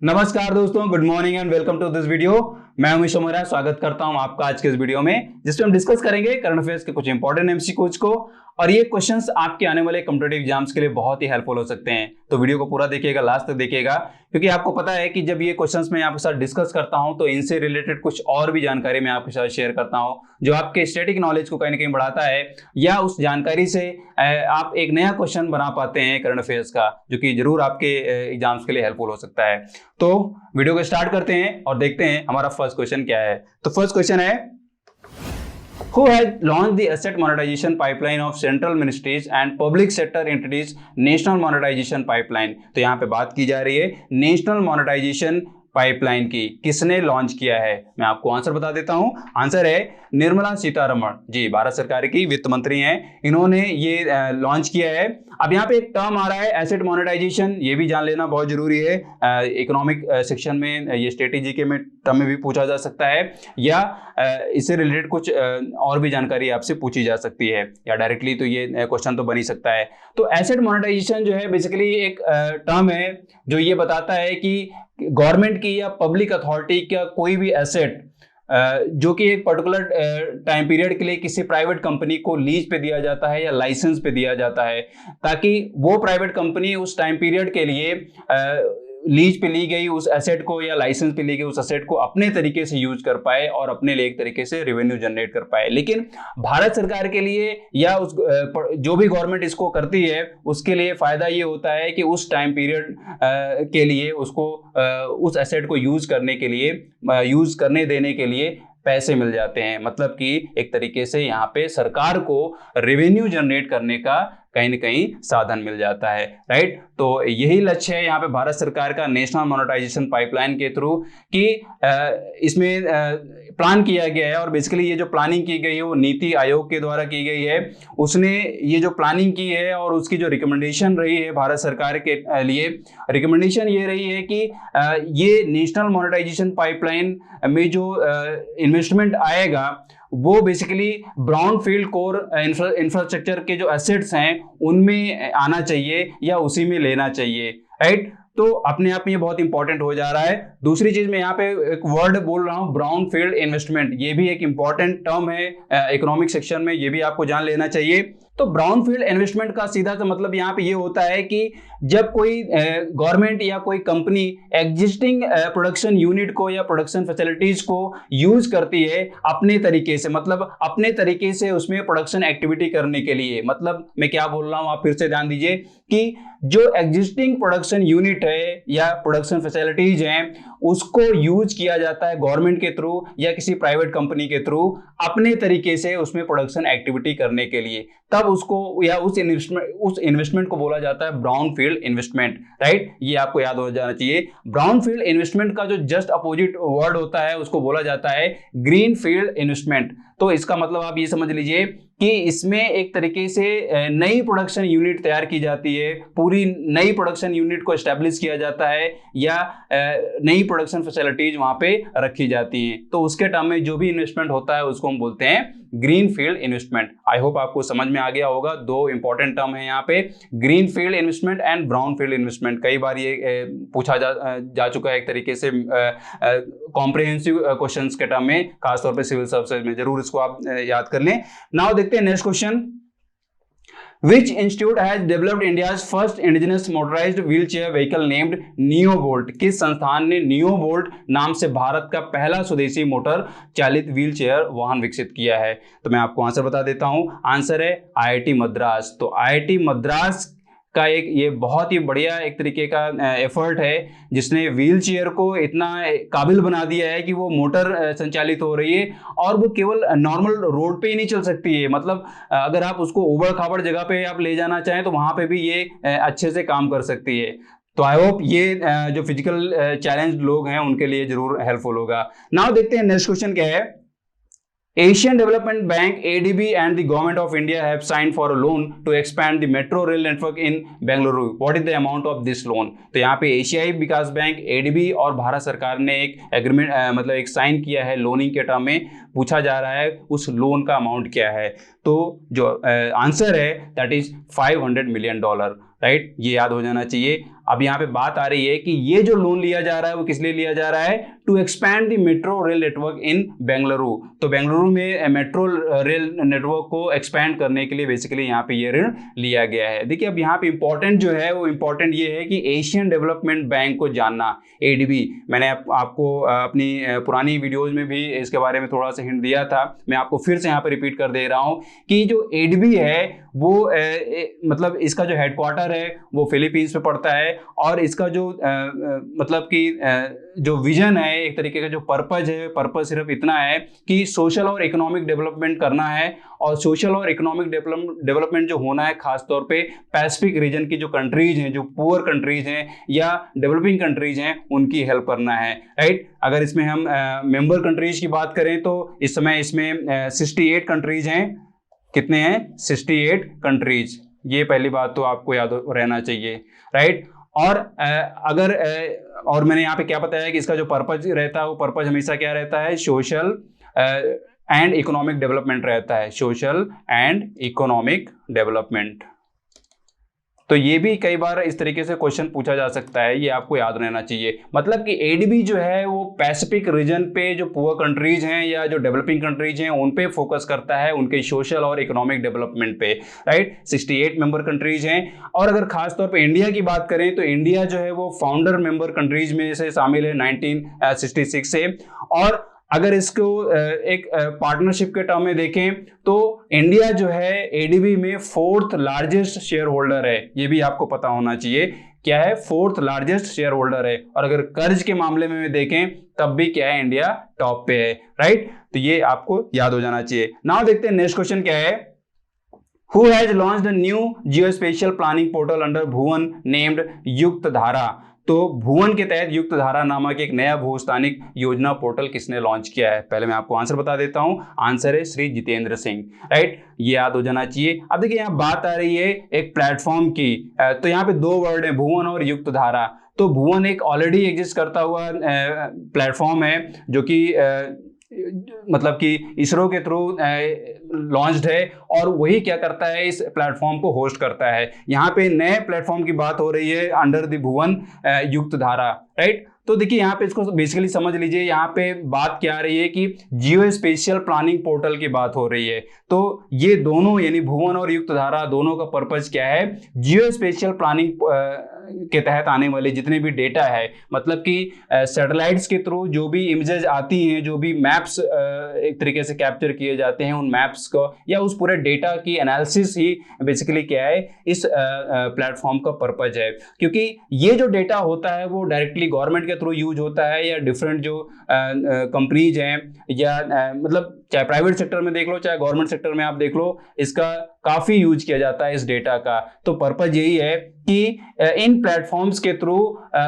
नमस्कार दोस्तों, good morning and welcome to this video. मैं उमेश मोहरा स्वागत करता हूं आपका आज के इस वीडियो में, जिसमें हम डिस्कस करेंगे करंट अफेयर्स के कुछ इंपॉर्टेंट एमसीक्यूज को। और ये क्वेश्चंस आपके आने वाले कॉम्पिटिटिव एग्जाम्स के लिए बहुत ही हेल्पफुल हो सकते हैं। तो वीडियो को पूरा देखिएगा, लास्ट तक देखिएगा, क्योंकि आपको पता है कि जब ये क्वेश्चंस मैं आपके साथ डिस्कस करता हूं तो इनसे रिलेटेड कुछ और भी जानकारी मैं आपके साथ शेयर करता हूं, जो आपके स्टैटिक नॉलेज को कहीं ना कहीं बढ़ाता है, या उस जानकारी से आप एक नया क्वेश्चन बना पाते हैं करंट अफेयर्स का, जो कि जरूर आपके एग्जाम्स के लिए हेल्पफुल हो सकता है। तो वीडियो को स्टार्ट करते हैं और देखते हैं हमारा फर्स्ट क्वेश्चन क्या है। तो फर्स्ट क्वेश्चन है, Who has launched the asset monetization pipeline of central ministries and public sector entities national monetization pipeline? तो यहाँ पे बात की जा रही है नेशनल मोनेटाइजेशन पाइपलाइन की, किसने लॉन्च किया है? मैं आपको आंसर बता देता हूं। आंसर है निर्मला सीतारमण जी, भारत सरकार की वित्त मंत्री हैं। इन्होंने ये लॉन्च किया है। अब यहाँ पे एक टर्म आ रहा है एसेट मोनेटाइजेशन, ये भी जान लेना बहुत जरूरी है। इकोनॉमिक सेक्शन में ये स्ट्रेटेजी के में टर्म में भी पूछा जा सकता है, या इससे रिलेटेड कुछ और भी जानकारी आपसे पूछी जा सकती है, या डायरेक्टली तो ये क्वेश्चन तो बन ही सकता है। तो एसेट मोनेटाइजेशन जो है बेसिकली एक टर्म है जो ये बताता है कि गवर्नमेंट की या पब्लिक अथॉरिटी का कोई भी एसेट जो कि एक पर्टिकुलर टाइम पीरियड के लिए किसी प्राइवेट कंपनी को लीज पे दिया जाता है या लाइसेंस पे दिया जाता है, ताकि वो प्राइवेट कंपनी उस टाइम पीरियड के लिए लीज पे ली गई उस एसेट को या लाइसेंस पे ली गई उस एसेट को अपने तरीके से यूज कर पाए और अपने लिए एक तरीके से रेवेन्यू जनरेट कर पाए। लेकिन भारत सरकार के लिए या उस जो भी गवर्नमेंट इसको करती है उसके लिए फायदा ये होता है कि उस टाइम पीरियड के लिए उसको उस एसेट को यूज करने के लिए यूज करने देने के लिए पैसे मिल जाते हैं। मतलब कि एक तरीके से यहाँ पे सरकार को रेवेन्यू जनरेट करने का कहीं ना कहीं साधन मिल जाता है, राइट। तो यही लक्ष्य है यहाँ पे भारत सरकार का नेशनल मोनेटाइजेशन पाइपलाइन के थ्रू, कि इसमें प्लान किया गया है। और बेसिकली ये जो प्लानिंग की गई है वो नीति आयोग के द्वारा की गई है। उसने ये जो प्लानिंग की है और उसकी जो रिकमेंडेशन रही है भारत सरकार के लिए, रिकमेंडेशन ये रही है कि ये नेशनल मोनेटाइजेशन पाइपलाइन में जो इन्वेस्टमेंट आएगा वो basically brown field core infrastructure के जो एसेट्स हैं उनमें आना चाहिए या उसी में लेना चाहिए, राइट। तो अपने आप में ये बहुत इंपॉर्टेंट हो जा रहा है। दूसरी चीज मैं यहाँ पे एक वर्ड बोल रहा हूँ, ब्राउन फील्ड इन्वेस्टमेंट, ये भी एक इंपॉर्टेंट टर्म है इकोनॉमिक सेक्शन में, ये भी आपको जान लेना चाहिए। तो ब्राउन फील्ड इन्वेस्टमेंट का सीधा सा मतलब यहाँ पे ये होता है कि जब कोई गवर्नमेंट या कोई कंपनी एग्जिस्टिंग प्रोडक्शन यूनिट को या प्रोडक्शन फैसिलिटीज को यूज करती है अपने तरीके से, मतलब अपने तरीके से उसमें प्रोडक्शन एक्टिविटी करने के लिए। मतलब मैं क्या बोल रहा हूं, आप फिर से ध्यान दीजिए कि जो एग्जिस्टिंग प्रोडक्शन यूनिट है या प्रोडक्शन फैसिलिटीज हैं उसको यूज किया जाता है गवर्नमेंट के थ्रू या किसी प्राइवेट कंपनी के थ्रू अपने तरीके से उसमें प्रोडक्शन एक्टिविटी करने के लिए, तब उसको या उस इन्वेस्टमेंट को बोला जाता है ब्राउन फील्ड इन्वेस्टमेंट, राइट। ये आपको याद हो जाना चाहिए। ब्राउन फील्ड इन्वेस्टमेंट का जो जस्ट अपोजिट वर्ड होता है उसको बोला जाता है ग्रीन फील्ड इन्वेस्टमेंट। तो इसका मतलब आप ये समझ लीजिए कि इसमें एक तरीके से नई प्रोडक्शन यूनिट तैयार की जाती है, पूरी नई प्रोडक्शन यूनिट को एस्टेब्लिश किया जाता है या नई प्रोडक्शन फैसिलिटीज वहां पे रखी जाती हैं। तो उसके टर्म में जो भी इन्वेस्टमेंट होता है उसको हम बोलते हैं green field investment. I hope आपको समझ में आ गया होगा। दो इंपॉर्टेंट टर्म है यहाँ पे, green field investment and brown field investment. कई बार ये पूछा जा चुका है एक तरीके से कॉम्प्रिहेंसिव क्वेश्चंस के टर्म में, खासतौर पे सिविल सर्विसेज में। जरूर इसको आप याद कर लें। नाउ देखते हैं next question. Which institute has developed India's first indigenous motorized wheelchair vehicle named NeoVolt? किस संस्थान ने NeoVolt नाम से भारत का पहला स्वदेशी मोटर चालित व्हीलचेयर वाहन विकसित किया है? तो मैं आपको आंसर बता देता हूं। आंसर है IIT मद्रास। तो IIT मद्रास का एक ये बहुत ही बढ़िया एक तरीके का एफर्ट है जिसने व्हील चेयर को इतना काबिल बना दिया है कि वो मोटर संचालित हो रही है, और वो केवल नॉर्मल रोड पे ही नहीं चल सकती है। मतलब अगर आप उसको उबड़ खाबड़ जगह पे आप ले जाना चाहें तो वहां पे भी ये अच्छे से काम कर सकती है। तो आई होप ये जो फिजिकल चैलेंज लोग हैं उनके लिए जरूर हेल्पफुल होगा। नाउ देखते हैं नेक्स्ट क्वेश्चन क्या है। Asian Development Bank ADB and the Government of India have signed for a loan to expand the metro rail network in Bengaluru. What is the amount of this loan? तो यहाँ पे एशियाई विकास bank ADB और भारत सरकार ने एक agreement मतलब एक साइन किया है लोनिंग के टर्म में। पूछा जा रहा है उस लोन का अमाउंट क्या है। तो जो आंसर है दैट इज $500 मिलियन, राइट। ये याद हो जाना चाहिए। अब यहाँ पे बात आ रही है कि ये जो लोन लिया जा रहा है वो किस लिए लिया जा रहा है, to expand the metro rail network in Bengaluru. तो बेंगलुरु में मेट्रो रेल नेटवर्क को एक्सपैंड करने के लिए बेसिकली यहाँ पे ये ऋण लिया गया है। देखिए अब यहाँ पे इंपॉर्टेंट जो है वो इंपॉर्टेंट ये है कि एशियन डेवलपमेंट बैंक को जानना, एडीबी। मैंने आपको अपनी पुरानी वीडियोज में भी इसके बारे में थोड़ा सा हिंट दिया था, मैं आपको फिर से यहाँ पे रिपीट कर दे रहा हूँ कि जो एडीबी है वो मतलब इसका जो हेडक्वार्टर है वो फिलीपींस पे पड़ता है, और इसका जो मतलब कि जो विजन है, एक तरीके का जो पर्पज है, पर्पज सिर्फ इतना है कि सोशल और इकोनॉमिक डेवलपमेंट करना है। और सोशल और इकोनॉमिक डेवलपमेंट जो होना है खासतौर पे पैसिफिक रीजन की जो कंट्रीज हैं, जो पुअर कंट्रीज हैं या डेवलपिंग कंट्रीज हैं, उनकी हेल्प करना है, राइट। अगर इसमें हम मेंबर कंट्रीज की बात करें तो इस समय इसमें 68 कंट्रीज हैं। कितने हैं? 68 कंट्रीज। ये पहली बात तो आपको याद रहना चाहिए, राइट। और अगर और मैंने यहाँ पे क्या बताया कि इसका जो पर्पज रहता है वो पर्पज हमेशा क्या रहता है, सोशल एंड इकोनॉमिक डेवलपमेंट रहता है, सोशल एंड इकोनॉमिक डेवलपमेंट। तो ये भी कई बार इस तरीके से क्वेश्चन पूछा जा सकता है, ये आपको याद रहना चाहिए। मतलब कि एडीबी जो है वो पैसिफिक रीजन पे जो पुअर कंट्रीज हैं या जो डेवलपिंग कंट्रीज हैं उन पे फोकस करता है, उनके सोशल और इकोनॉमिक डेवलपमेंट पे, राइट। 68 मेंबर कंट्रीज हैं। और अगर खास तौर पे इंडिया की बात करें तो इंडिया जो है वो फाउंडर मेंबर कंट्रीज में से शामिल है 1966 से। और अगर इसको एक पार्टनरशिप के टर्म में देखें तो इंडिया जो है एडीबी में 4th लार्जेस्ट शेयर होल्डर है, ये भी आपको पता होना चाहिए। क्या है? 4th लार्जेस्ट शेयर होल्डर है। और अगर कर्ज के मामले में देखें तब भी क्या है, इंडिया टॉप पे है, राइट। तो ये आपको याद हो जाना चाहिए। नाउ देखते हैं नेक्स्ट क्वेश्चन क्या है। Who has launched a new geospatial planning portal under Bhuvan named युक्त धारा? तो भुवन के तहत युक्त धारा नामक एक नया भूस्थानिक योजना पोर्टल किसने लॉन्च किया है? पहले मैं आपको आंसर बता देता हूं। आंसर है श्री जितेंद्र सिंह, राइट। ये याद हो जाना चाहिए। अब देखिए यहाँ बात आ रही है एक प्लेटफॉर्म की, तो यहाँ पे 2 वर्ड है, भुवन और युक्त धारा। तो भुवन एक ऑलरेडी एग्जिस्ट करता हुआ प्लेटफॉर्म है जो कि मतलब कि इसरो के थ्रू लॉन्च्ड है, और वही क्या करता है, इस प्लेटफॉर्म को होस्ट करता है। यहाँ पे नए प्लेटफॉर्म की बात हो रही है अंडर द भुवन युक्त धारा, राइट। तो देखिए यहाँ पे इसको बेसिकली समझ लीजिए, यहाँ पे बात क्या आ रही है कि जियो स्पेशियल प्लानिंग पोर्टल की बात हो रही है। तो ये दोनों यानी भुवन और युक्त धारा दोनों का पर्पज क्या है, जियो स्पेशियल प्लानिंग के तहत आने वाले जितने भी डेटा है, मतलब कि सैटेलाइट्स के थ्रू जो भी इमेजेस आती हैं, जो भी मैप्स एक तरीके से कैप्चर किए जाते हैं, उन मैप्स को या उस पूरे डेटा की एनालिसिस ही बेसिकली क्या है, इस प्लेटफॉर्म का पर्पज है। क्योंकि ये जो डेटा होता है वो डायरेक्टली गवर्नमेंट के थ्रू यूज होता है, या डिफरेंट जो कंपनीज हैं या मतलब चाहे प्राइवेट सेक्टर में देख लो चाहे गवर्नमेंट सेक्टर में आप देख लो, इसका काफी यूज किया जाता है इस डेटा का। तो पर्पज यही है कि इन प्लेटफॉर्म्स के थ्रू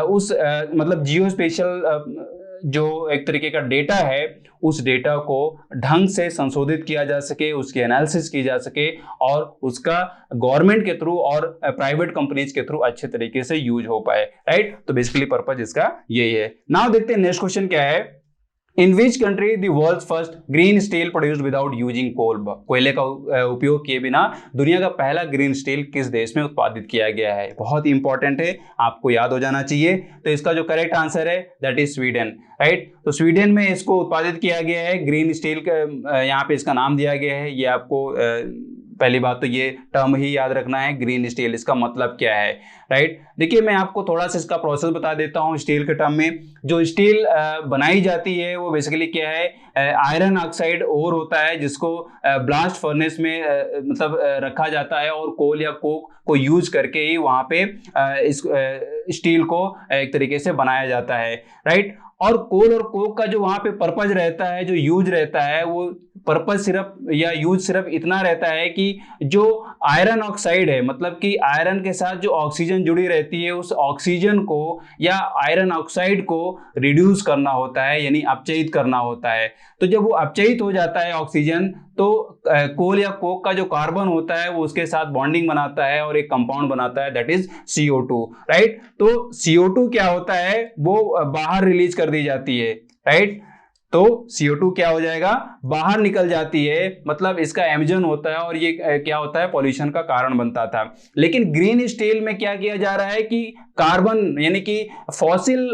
उस मतलब जियो स्पेशियल जो एक तरीके का डेटा है, उस डेटा को ढंग से संशोधित किया जा सके, उसकी एनालिसिस की जा सके, और उसका गवर्नमेंट के थ्रू और प्राइवेट कंपनीज के थ्रू अच्छे तरीके से यूज हो पाए, राइट। तो बेसिकली पर्पज इसका यही है। नाउ देखते हैं नेक्स्ट क्वेश्चन क्या है। In which country the world's first green steel produced without using coal? कोयले का उपयोग किए बिना दुनिया का पहला ग्रीन स्टील किस देश में उत्पादित किया गया है? बहुत ही इंपॉर्टेंट है, आपको याद हो जाना चाहिए। तो इसका जो करेक्ट आंसर है दैट इज स्वीडन, राइट। तो स्वीडन में इसको उत्पादित किया गया है ग्रीन स्टील का, यहाँ पे इसका नाम दिया गया है। ये आपको पहली बात तो ये टर्म ही याद रखना है, ग्रीन स्टील, इसका मतलब क्या है, राइट। देखिए मैं आपको थोड़ा सा इसका प्रोसेस बता देता हूँ। स्टील के टर्म में जो स्टील बनाई जाती है वो बेसिकली क्या है, आयरन ऑक्साइड ओर होता है जिसको ब्लास्ट फर्नेस में मतलब रखा जाता है, और कोल या कोक को यूज करके ही वहाँ पे इस स्टील को एक तरीके से बनाया जाता है, राइट। और कोल और कोक का जो वहाँ पे पर्पज रहता है, जो यूज रहता है, वो पर्पज सिर्फ या यूज सिर्फ इतना रहता है कि जो आयरन ऑक्साइड है, मतलब कि आयरन के साथ जो ऑक्सीजन जुड़ी रहती है, उस ऑक्सीजन को या आयरन ऑक्साइड को रिड्यूस करना होता है, यानी अपचयित करना होता है। तो जब वो अपचयित हो जाता है ऑक्सीजन, तो कोल या कोक का जो कार्बन होता है वो उसके साथ बॉन्डिंग बनाता है और एक कंपाउंड बनाता है, दैट इज CO2, राइट। तो CO2 क्या होता है, वो बाहर रिलीज कर दी जाती है, राइट। तो CO2 क्या हो जाएगा, बाहर निकल जाती है, मतलब इसका एमिशन होता है और ये क्या होता है, पॉल्यूशन का कारण बनता था। लेकिन ग्रीन स्टील में क्या किया जा रहा है कि कार्बन यानी कि फॉसिल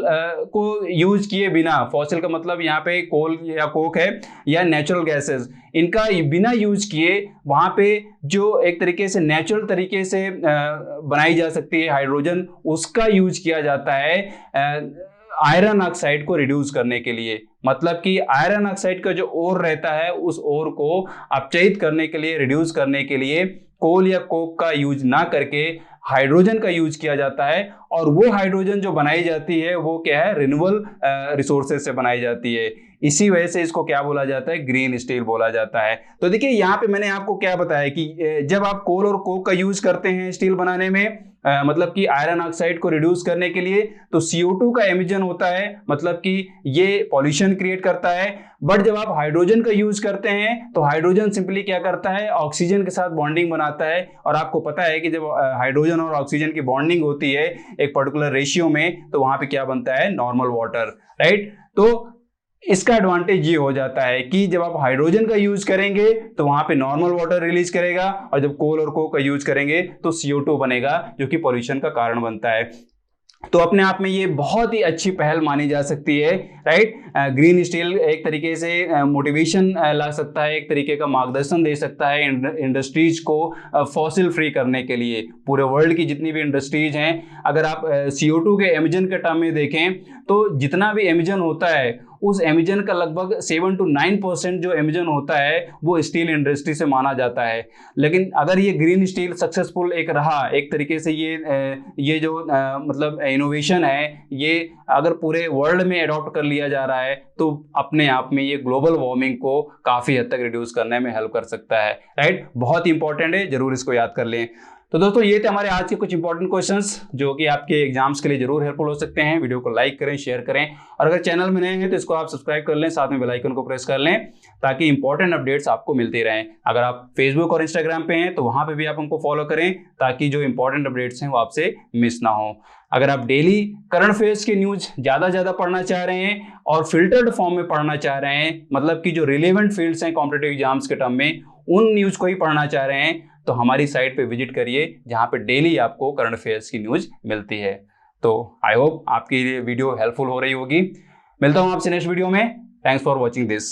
को यूज किए बिना, फॉसिल का मतलब यहाँ पे कोल या कोक है या नेचुरल गैसेस, इनका बिना यूज किए वहां पे जो एक तरीके से नेचुरल तरीके से बनाई जा सकती है हाइड्रोजन, उसका यूज किया जाता है आयरन ऑक्साइड को रिड्यूस करने के लिए। मतलब कि आयरन ऑक्साइड का जो ओर रहता है उस ओर को अपचयित करने के लिए, रिड्यूस करने के लिए कोल या कोक का यूज ना करके हाइड्रोजन का यूज किया जाता है। और वो हाइड्रोजन जो बनाई जाती है वो क्या है, रिन्यूएबल रिसोर्सेज से बनाई जाती है। इसी वजह से इसको क्या बोला जाता है, ग्रीन स्टील बोला जाता है। तो देखिए यहाँ पे मैंने आपको क्या बताया कि जब आप कोल और कोक का यूज करते हैं स्टील बनाने में, मतलब कि आयरन ऑक्साइड को रिड्यूस करने के लिए, तो CO2 का एमिशन होता है, मतलब कि ये पॉल्यूशन क्रिएट करता है। बट जब आप हाइड्रोजन का यूज करते हैं तो हाइड्रोजन सिंपली क्या करता है, ऑक्सीजन के साथ बॉन्डिंग बनाता है। और आपको पता है कि जब हाइड्रोजन और ऑक्सीजन की बॉन्डिंग होती है एक पर्टिकुलर रेशियो में, तो वहां पे क्या बनता है, नॉर्मल वाटर, राइट। तो इसका एडवांटेज ये हो जाता है कि जब आप हाइड्रोजन का यूज करेंगे तो वहां पे नॉर्मल वाटर रिलीज करेगा, और जब कोल और कोक का यूज करेंगे तो CO2 बनेगा, जो कि पॉल्यूशन का कारण बनता है। तो अपने आप में ये बहुत ही अच्छी पहल मानी जा सकती है, राइट। ग्रीन स्टील एक तरीके से मोटिवेशन ला सकता है, एक तरीके का मार्गदर्शन दे सकता है इंडस्ट्रीज को फॉसिल फ्री करने के लिए। पूरे वर्ल्ड की जितनी भी इंडस्ट्रीज हैं, अगर आप CO2 के एमिशन के टर्म में देखें तो जितना भी एमिशन होता है उस एमिशन का लगभग 7 to 9% जो एमिशन होता है वो स्टील इंडस्ट्री से माना जाता है। लेकिन अगर ये ग्रीन स्टील सक्सेसफुल एक रहा, एक तरीके से ये जो मतलब इनोवेशन है, ये अगर पूरे वर्ल्ड में अडॉप्ट कर लिया जा रहा है तो अपने आप में ये ग्लोबल वार्मिंग को काफी हद तक रिड्यूस करने में हेल्प कर सकता है, राइट। बहुत इंपॉर्टेंट है, जरूर इसको याद कर लें। तो दोस्तों ये थे हमारे आज के कुछ इंपॉर्टेंट क्वेश्चंस जो कि आपके एग्जाम्स के लिए जरूर हेल्पफुल हो सकते हैं। वीडियो को लाइक करें, शेयर करें, और अगर चैनल में नए हैं तो इसको आप सब्सक्राइब कर लें, साथ में बेल आइकन को प्रेस कर लें, ताकि इंपॉर्टेंट अपडेट्स आपको मिलती रहें। अगर आप फेसबुक और इंस्टाग्राम पे हैं तो वहां पे भी आप हमको फॉलो करें, ताकि जो इंपॉर्टेंट अपडेट्स हैं वो आपसे मिस ना हो। अगर आप डेली करंट अफेयर्स की न्यूज ज्यादा पढ़ना चाह रहे हैं और फिल्टर्ड फॉर्म में पढ़ना चाह रहे हैं, मतलब कि जो रिलेवेंट फील्ड्स हैं कॉम्पिटिटिव एग्जाम्स के टर्म में, उन न्यूज को ही पढ़ना चाह रहे हैं, तो हमारी साइट पे विजिट करिए, जहां पे डेली आपको करंट अफेयर्स की न्यूज मिलती है। तो आई होप आपकी ये वीडियो हेल्पफुल हो रही होगी। मिलता हूं आपसे नेक्स्ट वीडियो में। Thanks for watching this.